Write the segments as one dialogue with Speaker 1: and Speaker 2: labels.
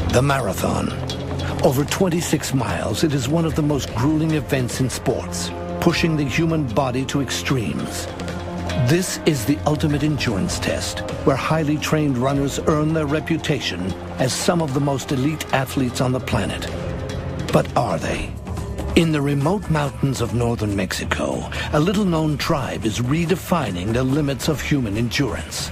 Speaker 1: The marathon. Over 26 miles, it is one of the most grueling events in sports, pushing the human body to extremes. This is the ultimate endurance test, where highly trained runners earn their reputation as some of the most elite athletes on the planet. But are they? In the remote mountains of northern Mexico, a little-known tribe is redefining the limits of human endurance.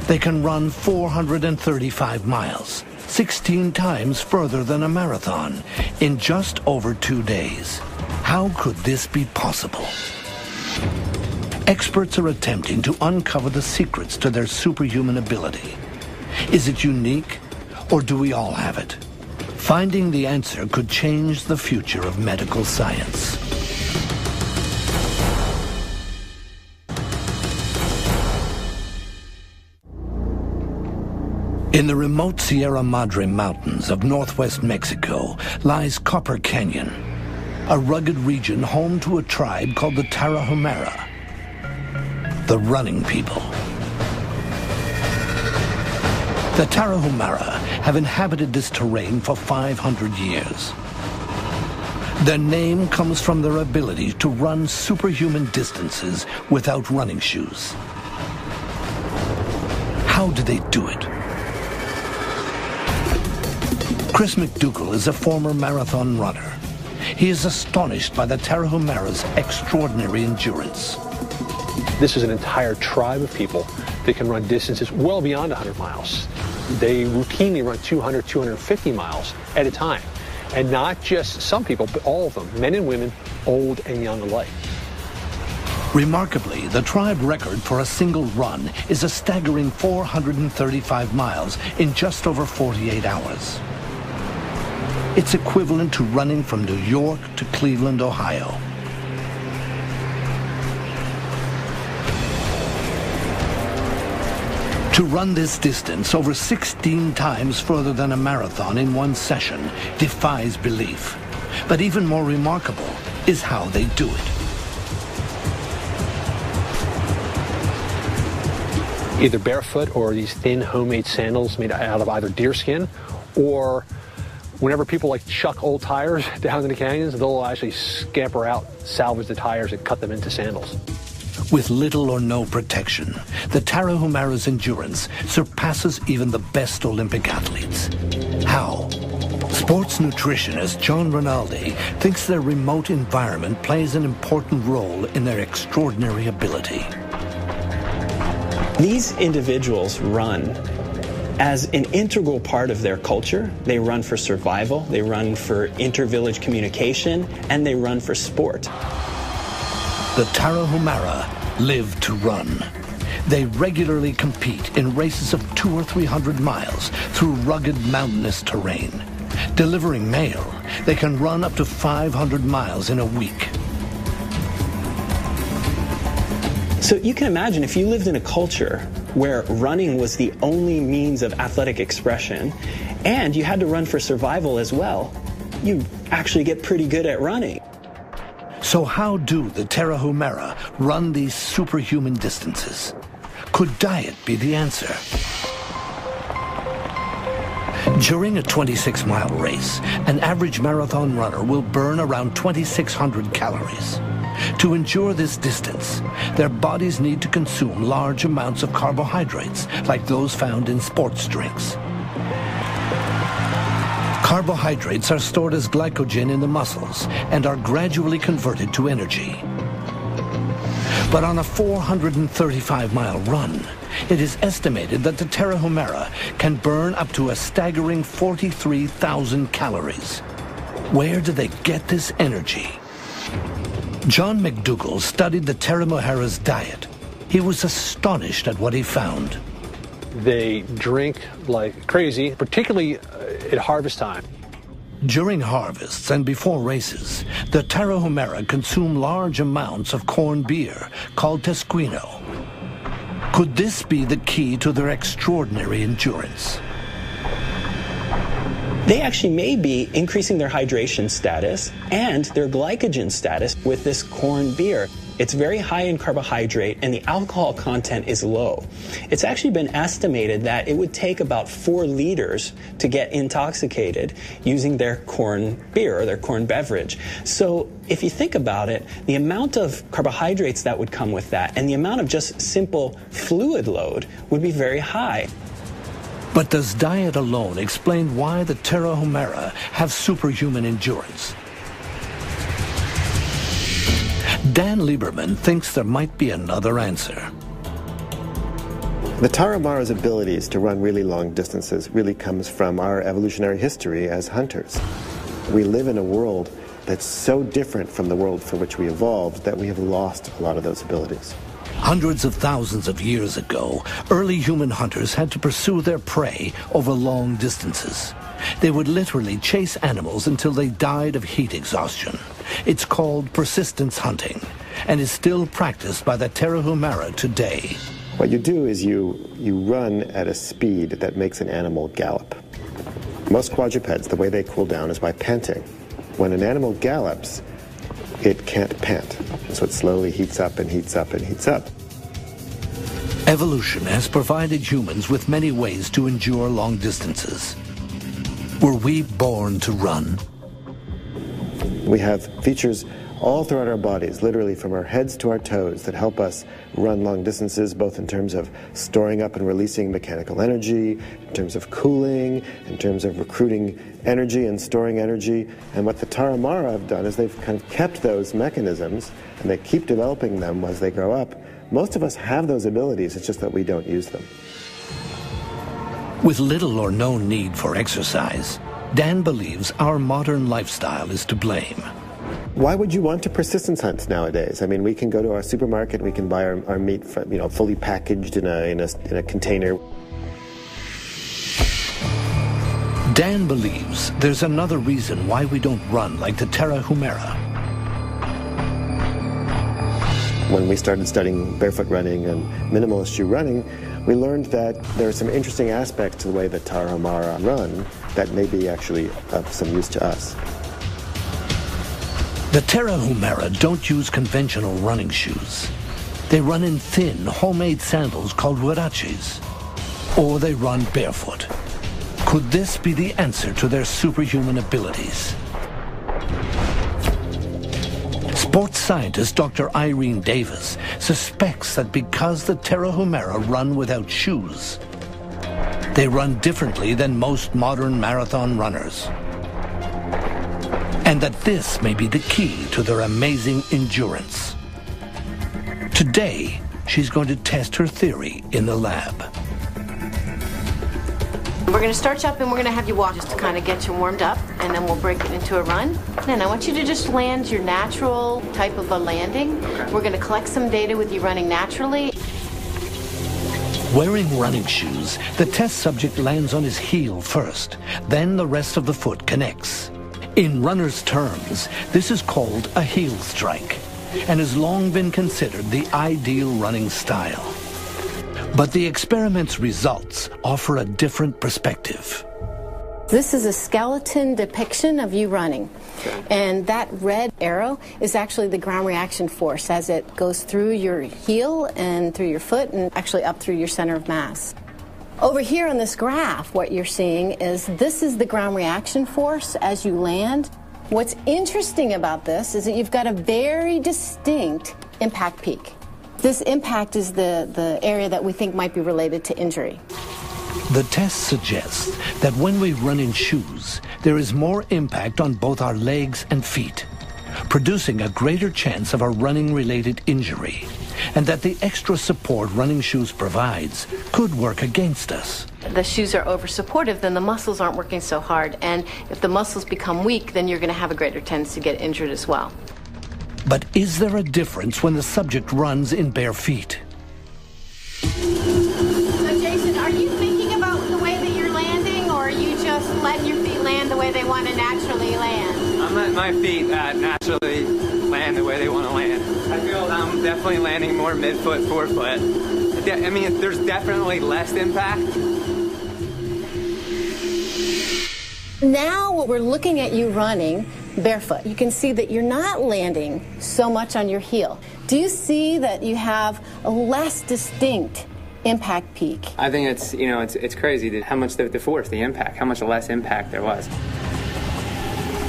Speaker 1: They can run 435 miles, 16 times further than a marathon, in just over 2 days. How could this be possible? Experts are attempting to uncover the secrets to their superhuman ability. Is it unique, or do we all have it? Finding the answer could change the future of medical science. In the remote Sierra Madre Mountains of northwest Mexico lies Copper Canyon, a rugged region home to a tribe called the Tarahumara, the running people. The Tarahumara have inhabited this terrain for 500 years. Their name comes from their ability to run superhuman distances without running shoes. How do they do it? Chris McDougall is a former marathon runner. He is astonished by the Tarahumara's extraordinary endurance.
Speaker 2: This is an entire tribe of people that can run distances well beyond 100 miles. They routinely run 200, 250 miles at a time. And not just some people, but all of them, men and women, old and young alike.
Speaker 1: Remarkably, the tribe record for a single run is a staggering 435 miles in just over 48 hours. It's equivalent to running from New York to Cleveland, Ohio. To run this distance over 16 times further than a marathon in one session defies belief. But even more remarkable is how they do it.
Speaker 2: Either barefoot or these thin homemade sandals made out of either deerskin, or whenever people like chuck old tires down in the canyons, they'll actually scamper out, salvage the tires, and cut them into sandals.
Speaker 1: With little or no protection, the Tarahumara's endurance surpasses even the best Olympic athletes. How? Sports nutritionist John Rinaldi thinks their remote environment plays an important role in their extraordinary ability.
Speaker 3: These individuals run as an integral part of their culture. They run for survival, they run for inter-village communication, and they run for sport.
Speaker 1: The Tarahumara live to run. They regularly compete in races of 200 or 300 miles through rugged mountainous terrain. Delivering mail, they can run up to 500 miles in a week.
Speaker 3: So you can imagine if you lived in a culture where running was the only means of athletic expression, and you had to run for survival as well, you actually get pretty good at running.
Speaker 1: So how do the Tarahumara run these superhuman distances? Could diet be the answer? During a 26-mile race, an average marathon runner will burn around 2,600 calories. To endure this distance, their bodies need to consume large amounts of carbohydrates, like those found in sports drinks. Carbohydrates are stored as glycogen in the muscles and are gradually converted to energy. But on a 435-mile run, it is estimated that the Tarahumara can burn up to a staggering 43,000 calories. Where do they get this energy? John McDougall studied the Tarahumara's diet. He was astonished at what he found.
Speaker 2: They drink like crazy, particularly at harvest time.
Speaker 1: During harvests and before races, the Tarahumara consume large amounts of corned beer called tesquino. Could this be the key to their extraordinary endurance?
Speaker 3: They actually may be increasing their hydration status and their glycogen status with this corn beer. It's very high in carbohydrate, and the alcohol content is low. It's actually been estimated that it would take about 4 liters to get intoxicated using their corn beer or their corn beverage. So if you think about it, the amount of carbohydrates that would come with that and the amount of just simple fluid load would be very high.
Speaker 1: But does diet alone explain why the Tarahumara have superhuman endurance? Dan Lieberman thinks there might be another answer.
Speaker 4: The Tarahumara's abilities to run really long distances really comes from our evolutionary history as hunters. We live in a world that's so different from the world for which we evolved that we have lost a lot of those abilities.
Speaker 1: Hundreds of thousands of years ago, early human hunters had to pursue their prey over long distances. They would literally chase animals until they died of heat exhaustion. It's called persistence hunting and is still practiced by the Tarahumara today.
Speaker 4: What you do is you run at a speed that makes an animal gallop. Most quadrupeds, the way they cool down is by panting. When an animal gallops, it can't pant, so it slowly heats up and heats up and heats up.
Speaker 1: Evolution has provided humans with many ways to endure long distances. Were we born to run?
Speaker 4: We have features all throughout our bodies, literally from our heads to our toes, that help us run long distances, both in terms of storing up and releasing mechanical energy, in terms of cooling, in terms of recruiting energy and storing energy. And what the Tarahumara have done is they've kind of kept those mechanisms, and they keep developing them as they grow up. Most of us have those abilities, it's just that we don't use them.
Speaker 1: With little or no need for exercise, Dan believes our modern lifestyle is to blame.
Speaker 4: Why would you want to persistence hunt nowadays? I mean, we can go to our supermarket, we can buy our meat, fully packaged in a container.
Speaker 1: Dan believes there's another reason why we don't run like the Tarahumara.
Speaker 4: When we started studying barefoot running and minimalist shoe running, we learned that there are some interesting aspects to the way the Tarahumara run that may be actually of some use to us.
Speaker 1: The Tarahumara don't use conventional running shoes. They run in thin, homemade sandals called huaraches. Or they run barefoot. Could this be the answer to their superhuman abilities? Sports scientist Dr. Irene Davis suspects that because the Tarahumara run without shoes, they run differently than most modern marathon runners. And that this may be the key to their amazing endurance. Today, she's going to test her theory in the lab.
Speaker 5: We're going to start you up and we're going to have you walk just to kind of get you warmed up, and then we'll break it into a run. Then I want you to just land your natural type of a landing. We're going to collect some data with you running naturally.
Speaker 1: Wearing running shoes, the test subject lands on his heel first, then the rest of the foot connects. In runners' terms, this is called a heel strike, and has long been considered the ideal running style. But the experiment's results offer a different perspective.
Speaker 5: This is a skeleton depiction of you running. And that red arrow is actually the ground reaction force as it goes through your heel and through your foot and actually up through your center of mass. Over here on this graph, what you're seeing is this is the ground reaction force as you land. What's interesting about this is that you've got a very distinct impact peak. This impact is the area that we think might be related to injury.
Speaker 1: The test suggests that when we run in shoes, there is more impact on both our legs and feet, producing a greater chance of a running-related injury, and that the extra support running shoes provides could work against us.
Speaker 5: The shoes are over-supportive, then the muscles aren't working so hard, and if the muscles become weak, then you're going to have a greater tendency to get injured as well.
Speaker 1: But is there a difference when the subject runs in bare feet?
Speaker 5: So Jason, are you thinking about the way that you're landing, or are you just letting your feet land the way they want to naturally land?
Speaker 6: I'm letting my feet naturally land the way they want to land. I feel I'm definitely landing more mid-foot, forefoot. I mean, there's definitely less impact.
Speaker 5: Now what we're looking at you running, barefoot, you can see that you're not landing so much on your heel. Do you see that you have a less distinct impact peak?
Speaker 6: I think it's, you know, it's crazy how much the force, the impact, how much less impact there was.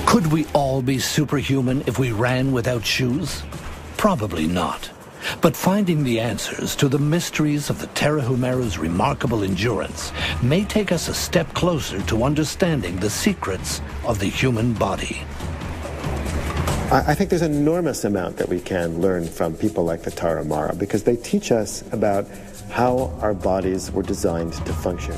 Speaker 1: Could we all be superhuman if we ran without shoes? Probably not. But finding the answers to the mysteries of the Tarahumaru's remarkable endurance may take us a step closer to understanding the secrets of the human body.
Speaker 4: I think there's an enormous amount that we can learn from people like the Tarahumara because they teach us about how our bodies were designed to function.